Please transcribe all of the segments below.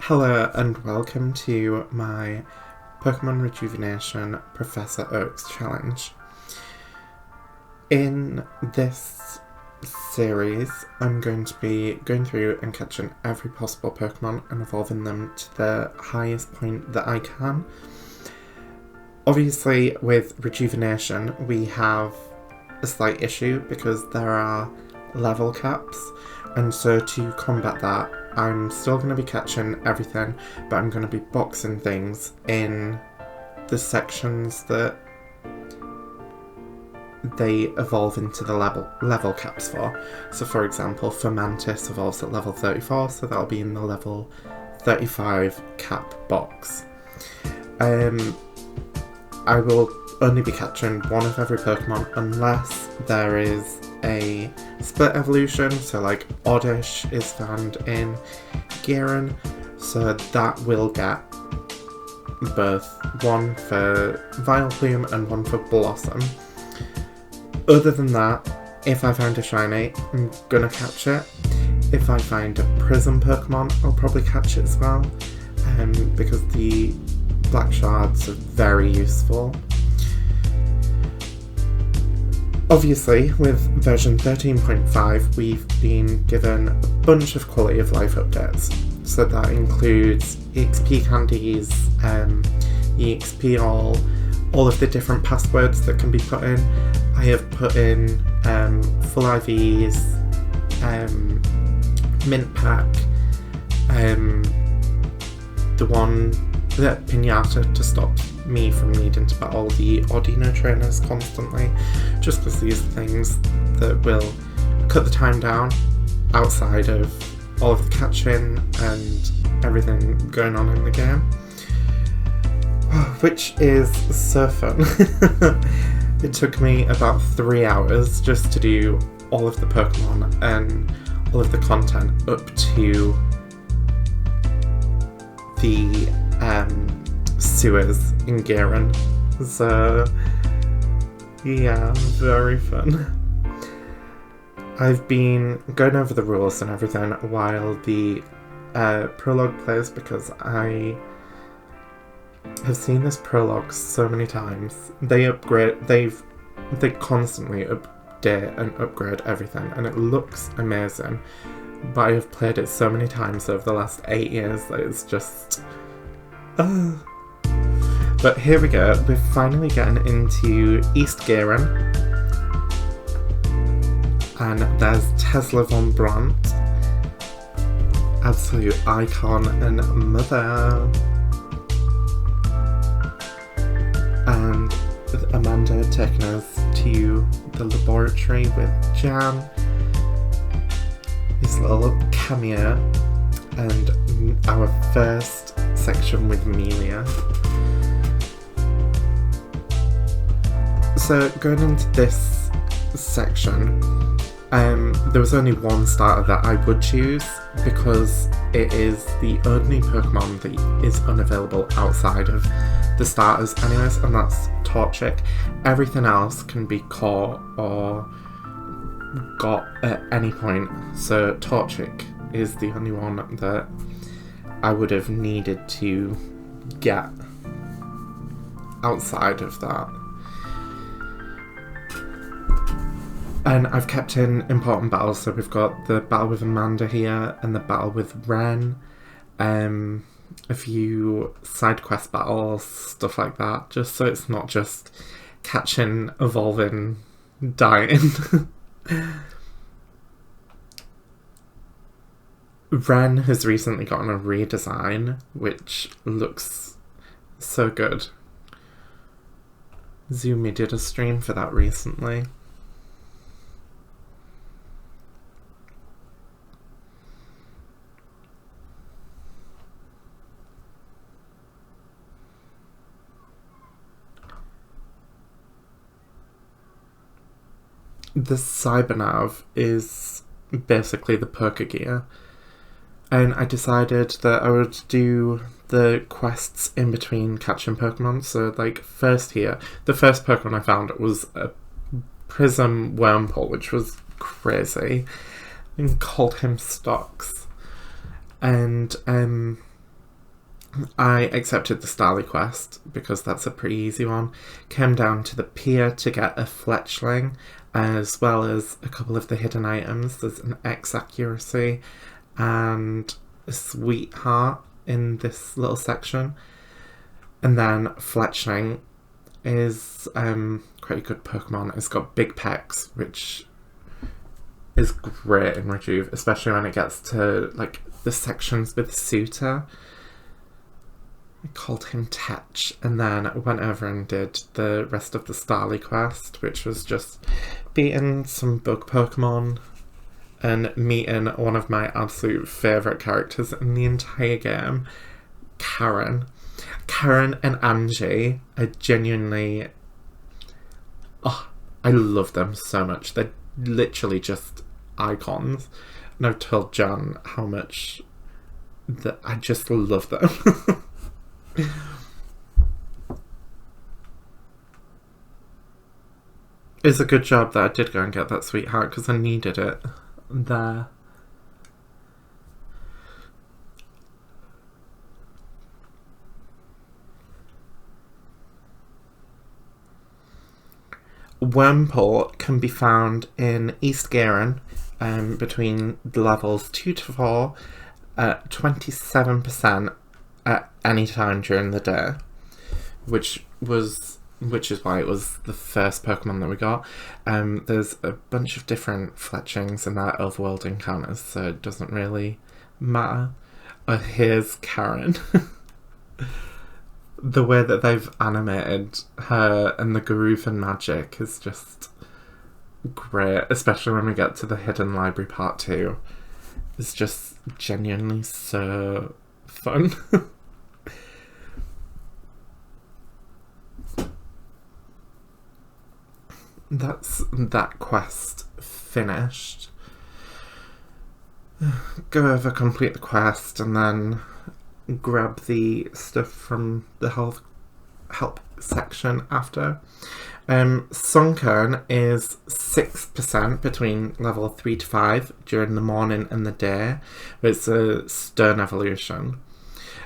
Hello and welcome to my Pokemon Rejuvenation Professor Oak's challenge. In this series, I'm going to be going through and catching every possible Pokemon and evolving them to the highest point that I can. Obviously, with Rejuvenation, we have a slight issue because there are level caps, and so to combat that, I'm still going to be catching everything, but I'm going to be boxing things in the sections that they evolve into the level caps for. So for example, Fermantis evolves at level 34, so that'll be in the level 35 cap box. I will only be catching one of every Pokemon unless there is a split evolution, so like Oddish is found in Garen, so that will get both one for Vileplume and one for Blossom. Other than that, if I find a shiny, I'm gonna catch it. If I find a Prism Pokemon, I'll probably catch it as well, because the black shards are very useful. Obviously, with version 13.5, we've been given a bunch of quality of life updates. So that includes EXP candies, EXP all of the different passwords that can be put in. I have put in full IVs, mint pack, the pinata to stop me from needing to battle the Audino trainers constantly, just because these are things that will cut the time down outside of all of the catching and everything going on in the game, which is so fun. It took me about 3 hours just to do all of the Pokemon and all of the content up to the sewers in Garen. So yeah, very fun. I've been going over the rules and everything while the prologue plays, because I have seen this prologue so many times. They constantly update and upgrade everything, and it looks amazing. But I have played it so many times over the last 8 years that it's just... But here we go, we're finally getting into East Garen. And there's Tesla von Brandt. Absolute icon and mother. And Amanda taking us to the laboratory with Jan. His little cameo. And our first section with Amelia. So going into this section, there was only one starter that I would choose because it is the only Pokemon that is unavailable outside of the starters anyways, and that's Torchic. Everything else can be caught or got at any point, so Torchic is the only one that I would have needed to get outside of that. And I've kept in important battles, so we've got the battle with Amanda here and the battle with Ren, a few side quest battles, stuff like that, just so it's not just catching, evolving, dying. Ren has recently gotten a redesign, which looks so good. Zumi did a stream for that recently. The Cybernav is basically the Pokegear, and I decided that I would do the quests in between catching Pokemon. So like first here, the first Pokemon I found was a Prism Wormpole, which was crazy, and called him Stocks. And I accepted the Starly quest because that's a pretty easy one. Came down to the pier to get a fletchling, as well as a couple of the hidden items. There's an X accuracy and a sweetheart in this little section. And then fletchling is quite a good Pokemon. It's got big pecs, which is great in Rejuve, especially when it gets to like the sections with Suitor. I called him Tetch, and then I went over and did the rest of the Starly quest, which was just beating some bug Pokemon and meeting one of my absolute favourite characters in the entire game, Karen. Karen and Angie are genuinely... Oh, I love them so much. They're literally just icons. And I've told Jan how much that I just love them. It's a good job that I did go and get that sweetheart because I needed it there. Wormpole can be found in East Garen between the levels 2 to 4 at 27% at any time during the day, which is why it was the first Pokemon that we got. There's a bunch of different fletchings in that overworld encounters, so it doesn't really matter. Here's Karen. The way that they've animated her and the Garufin magic is just great, especially when we get to the Hidden Library Part 2. It's just genuinely so fun. That's that quest finished. Go over, complete the quest, and then grab the stuff from the help section after. Sunkern is 6% between level 3 to 5 during the morning and the day. It's a stern evolution.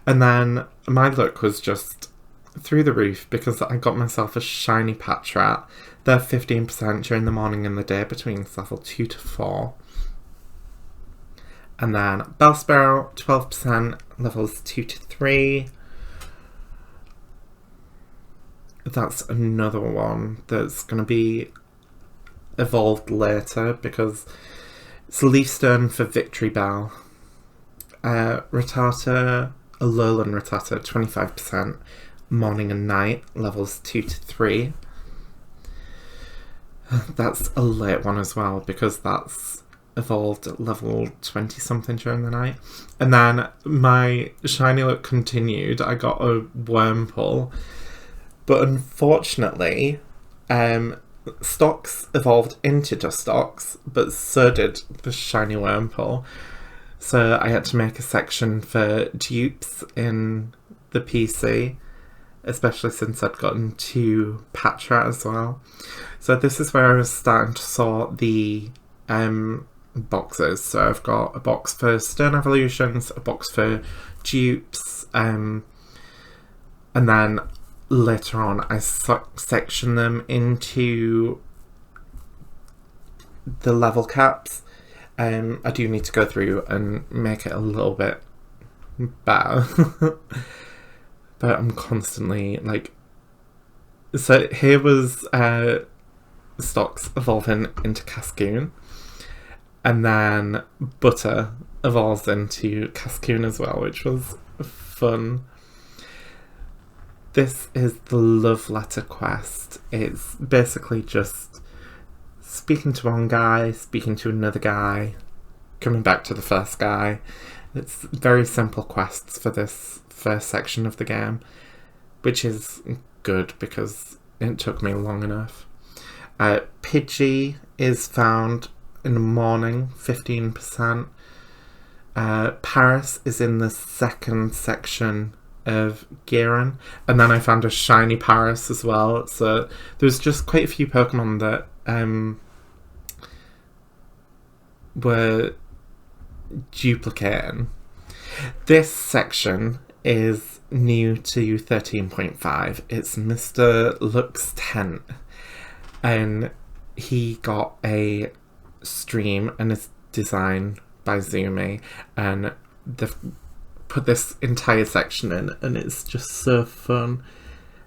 And then my luck was just through the roof because I got myself a shiny Patrat. They're 15% during the morning and the day between level 2 to 4. And then Bellsparrow, 12%, levels 2 to 3. That's another one that's going to be evolved later because it's Leafstone for Victory Bell. Rattata, Alolan Rattata, 25%, morning and night, levels 2 to 3. That's a late one as well because that's evolved at level 20 something during the night. And then my shiny luck continued. I got a Wormpole, but unfortunately Stocks evolved into Dustox, but so did the shiny Wormpole, so I had to make a section for dupes in the PC, especially since I'd gotten 2 Patra as well. So this is where I was starting to sort the boxes. So I've got a box for Stern Evolutions, a box for dupes, and then later on I section them into the level caps. I do need to go through and make it a little bit better. But I'm constantly like... So here was Stocks evolving into Cascoon. And then Butter evolves into Cascoon as well, which was fun. This is the Love Letter quest. It's basically just speaking to one guy, speaking to another guy, coming back to the first guy. It's very simple quests for this first section of the game, which is good because it took me long enough. Pidgey is found in the morning, 15%. Paris is in the second section of Garen, and then I found a shiny Paris as well, so there's just quite a few Pokemon that were duplicating. This section is new to 13.5. It's Mr. Lux Tent, and he got a stream and it's designed by Zumi, and they've put this entire section in, and it's just so fun.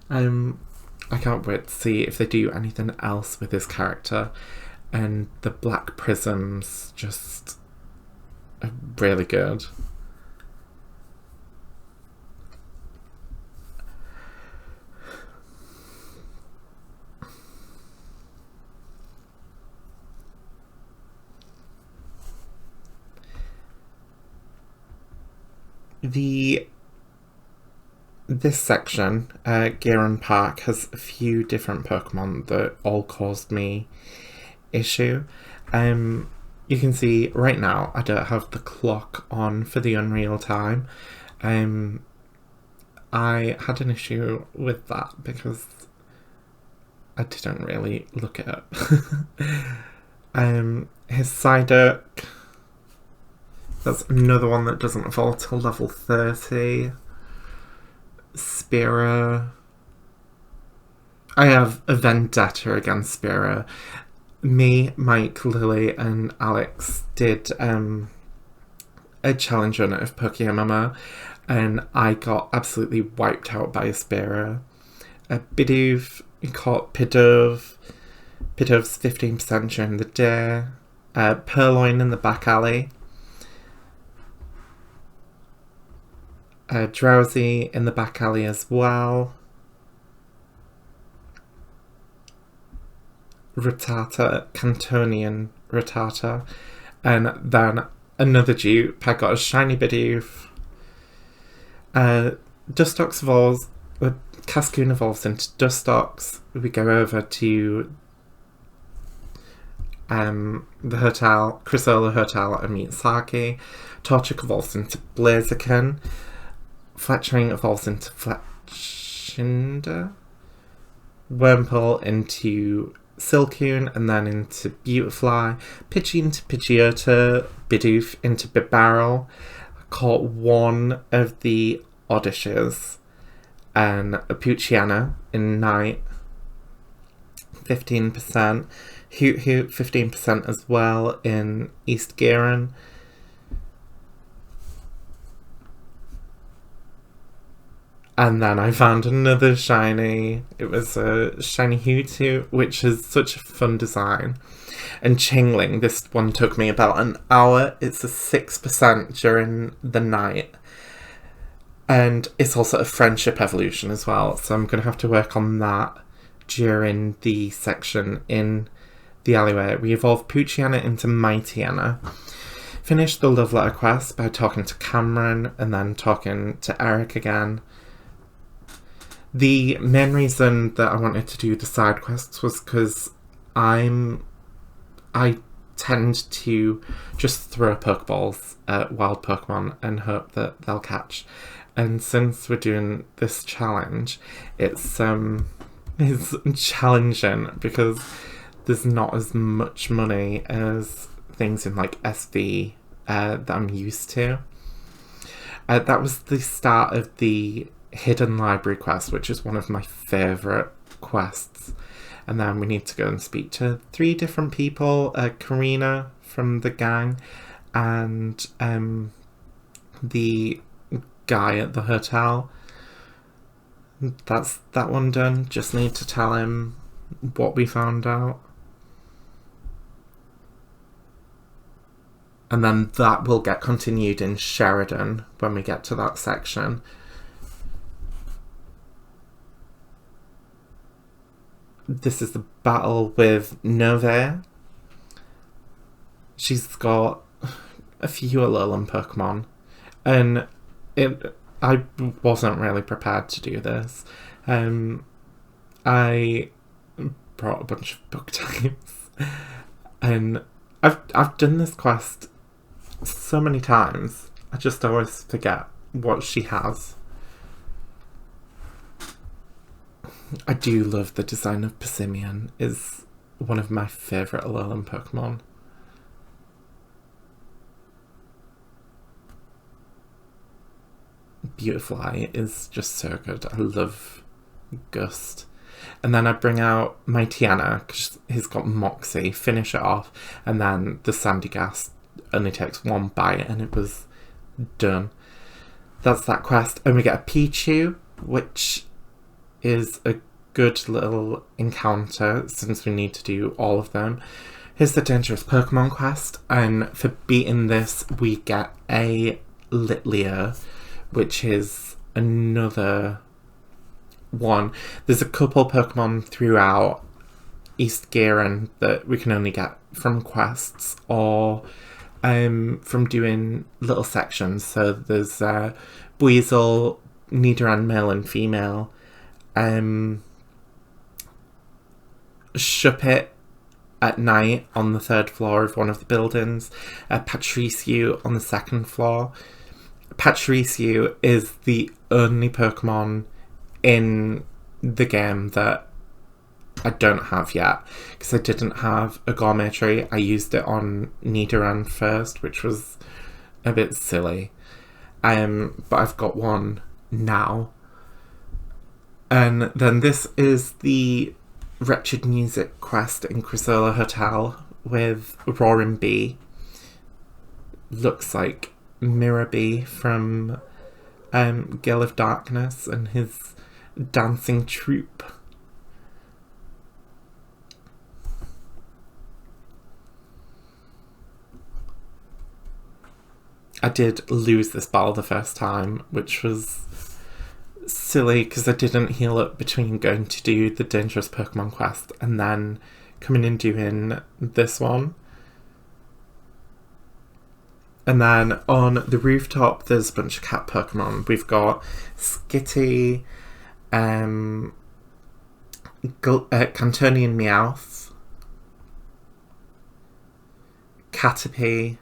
I can't wait to see if they do anything else with his character, and the black prisms just are really good. This section, Garen Park, has a few different Pokemon that all caused me issue. You can see right now I don't have the clock on for the Unreal Time. I had an issue with that because I didn't really look it up. His Psyduck, that's another one that doesn't evolve till level 30. Spira. I have a vendetta against Spira. Me, Mike, Lily, and Alex did a challenge run of PokeMMO, and I got absolutely wiped out by a Spira. Bidoof, we caught Pidove. Pidove's 15% during the day. Purloin in the back alley. Drowsy in the back alley as well. Rattata, Cantonian Rattata. And then another dupe. I got a shiny Bidoof. Dustox evolves. Cascoon evolves into Dustox. We go over to the hotel, Chrysola Hotel, and meet Saki. Torchic evolves into Blaziken. Fletchling evolves into Fletchinder. Wurmple into Silcoon, and then into Beautifly. Pidgey into Pidgeotto. Bidoof into Bibarel. Caught one of the Oddishes. And a Poochyena in Night. 15%. Hoot Hoot 15% as well in East Garen. And then I found another shiny. It was a shiny Hoot Hoot, which is such a fun design. And Chingling, this one took me about an hour. It's a 6% during the night. And it's also a friendship evolution as well. So I'm going to have to work on that during the section in the alleyway. We evolved Poochyena into Mightyena. Finished the love letter quest by talking to Cameron and then talking to Eric again. The main reason that I wanted to do the side quests was because I tend to just throw Pokeballs at wild Pokemon and hope that they'll catch. And since we're doing this challenge, it's challenging because there's not as much money as things in like SV that I'm used to. That was the start of the Hidden Library quest, which is one of my favourite quests. And then we need to go and speak to 3 different people. Karina from the gang and the guy at the hotel. That's that one done. Just need to tell him what we found out. And then that will get continued in Sheridan when we get to that section. This is the battle with Nove. She's got a few Alolan Pokemon. And I wasn't really prepared to do this. I brought a bunch of book types. And I've done this quest so many times. I just always forget what she has. I do love the design of Persimmon. It's one of my favourite Alolan Pokemon. Beautifly is just so good. I love Gust. And then I bring out my Tiana, because he's got Moxie, finish it off, and then the Sandy Gas only takes one bite, and it was done. That's that quest. And we get a Pichu, which is a good little encounter, since we need to do all of them. Here's the Dangerous Pokemon quest, and for beating this, we get a Litlea, which is another one. There's a couple Pokemon throughout East Garen that we can only get from quests or from doing little sections. So there's Buizel, Nidoran male and female, Shuppet at night on the 3rd floor of one of the buildings, Patriciu on the 2nd floor. Patriciu is the only Pokemon in the game that I don't have yet, because I didn't have a Gourmet Tree. I used it on Nidoran first, which was a bit silly. But I've got one now. And then this is the Wretched Music quest in Chrysola Hotel with Roaring Bee. Looks like Mirror Bee from Gale of Darkness and his dancing troupe. I did lose this battle the first time, which was silly because I didn't heal up between going to do the Dangerous Pokemon quest and then coming and doing this one. And then on the rooftop, there's a bunch of cat Pokemon. We've got Skitty, Cantonian Meowth, Caterpie,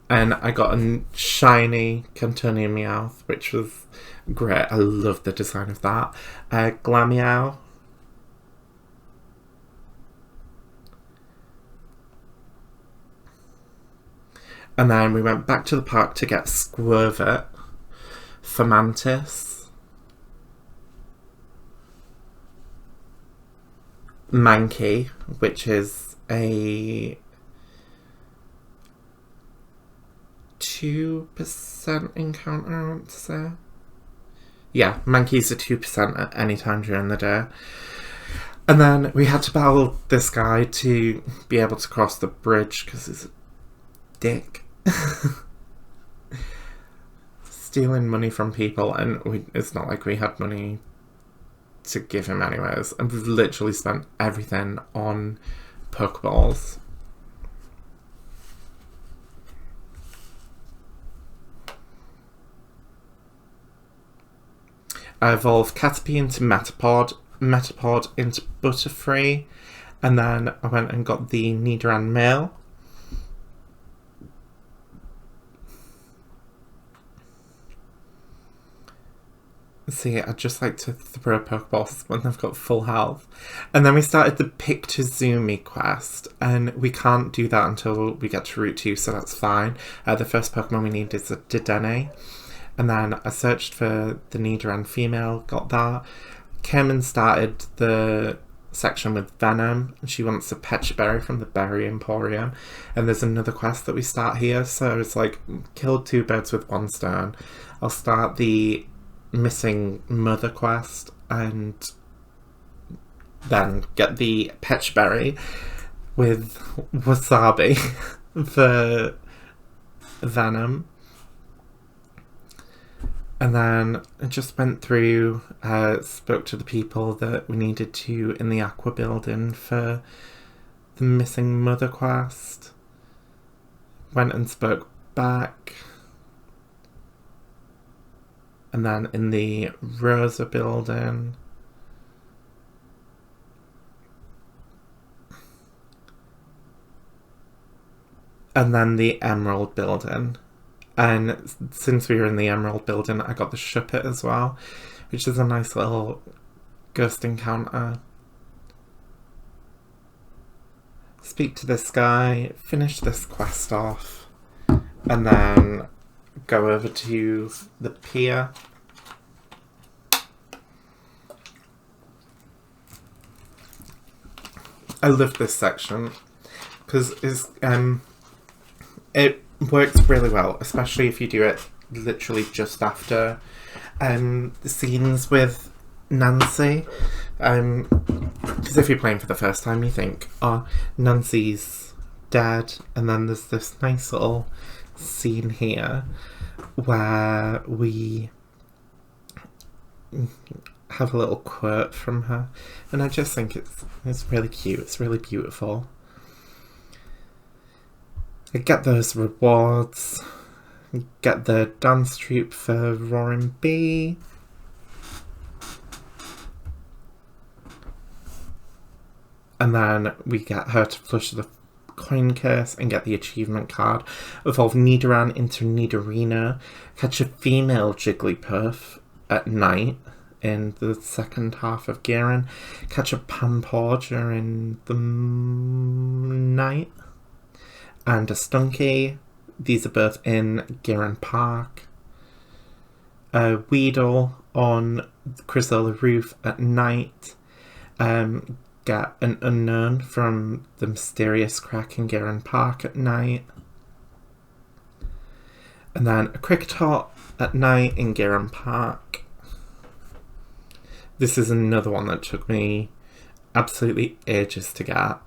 and I got a shiny Cantonian Meowth, which was great. I love the design of that. Glameow. And then we went back to the park to get Squirvet, Fomantis, Mankey, which is a 2% encounter, I want to say. Yeah, Mankey's a 2% at any time during the day. And then we had to battle this guy to be able to cross the bridge because he's a dick. Stealing money from people, and it's not like we had money to give him anyways, and we've literally spent everything on Pokeballs. I evolved Caterpie into Metapod into Butterfree, and then I went and got the Nidoran male. See, I'd just like to throw Pokeballs when they've got full health. And then we started the Pictozumi quest, and we can't do that until we get to Route 2, so that's fine. The first Pokemon we need is a Dedenne. And then I searched for the Nidoran female, got that. Came and started the section with Venom. She wants a Pechaberry from the Berry Emporium. And there's another quest that we start here, so it's like, killed 2 birds with 1 stone. I'll start the Missing Mother quest and then get the Pechaberry with Wasabi for Venom. And then I just went through, spoke to the people that we needed to in the Aqua building for the Missing Mother quest. Went and spoke back. And then in the Rosa building. And then the Emerald building. And since we were in the Emerald building, I got the Shuppet as well, which is a nice little ghost encounter. Speak to this guy, finish this quest off, and then go over to the pier. I love this section because it works really well, especially if you do it literally just after the scenes with Nancy. Because if you're playing for the first time, you think, oh, Nancy's dead, and then there's this nice little scene here where we have a little quote from her, and I just think it's really cute. It's really beautiful. I get those rewards. Get the dance troupe for Roaring Bee. And then we get her to flush the coin case and get the achievement card. Evolve Nidoran into Nidorina. Catch a female Jigglypuff at night in the second half of Garen. Catch a Pampor during the night. And a Stunky. These are both in Garen Park. A Weedle on the Chrysola roof at night. Get an Unknown from the mysterious crack in Garen Park at night. And then a Kricketot at night in Garen Park. This is another one that took me absolutely ages to get.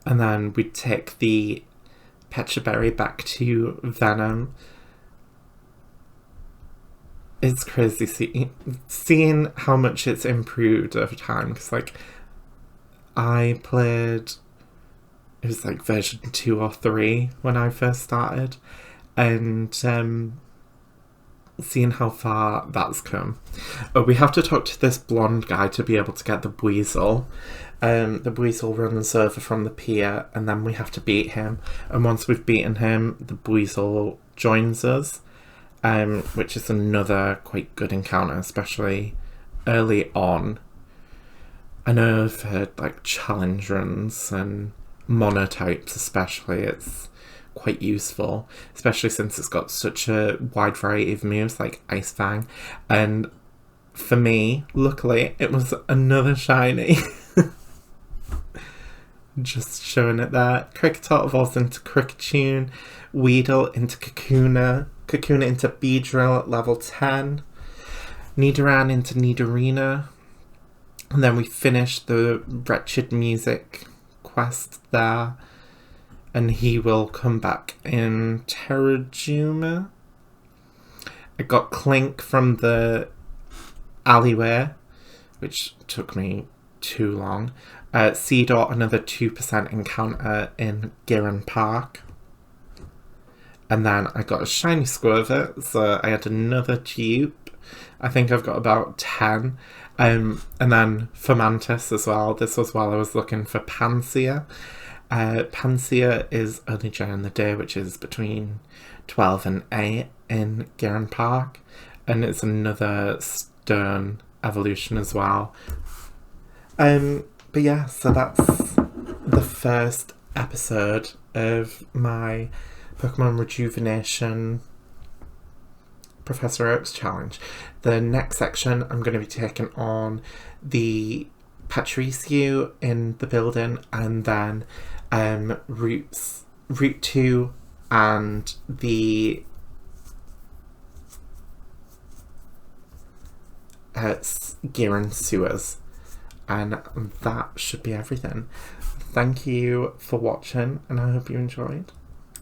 And then we take the Pecha Berry back to Venom. It's crazy seeing how much it's improved over time, because like I played, it was like version 2 or 3 when I first started, and seeing how far that's come. Oh, we have to talk to this blonde guy to be able to get the Buizel. The Buizel runs over from the pier, and then we have to beat him, and once we've beaten him, the Buizel joins us. Which is another quite good encounter, especially early on. I know I've heard like challenge runs and monotypes especially, it's quite useful, especially since it's got such a wide variety of moves like Ice Fang. And for me, luckily, it was another shiny. Just showing it there. Kricketot evolves into Kricketune, Weedle into Kakuna, Kakuna into Beedrill at level 10, Nidoran into Nidorina, and then we finish the Wretched Music quest there, and he will come back in Terrajuma. I got Clink from the alleyway, which took me too long. Seedot, another 2% encounter in Garen Park. And then I got a shiny Squirtle, so I had another dupe. I think I've got about 10. And then Fomantis as well. This was while I was looking for Pansear. Pansear is only during the day, which is between 12 and 8 in Garen Park. And it's another stern evolution as well. But yeah, so that's the first episode of my Pokemon Rejuvenation Professor Oak's challenge. The next section, I'm going to be taking on the Patricio in the building, and then Route 2 and the Garen sewers. And that should be everything. Thank you for watching, and I hope you enjoyed.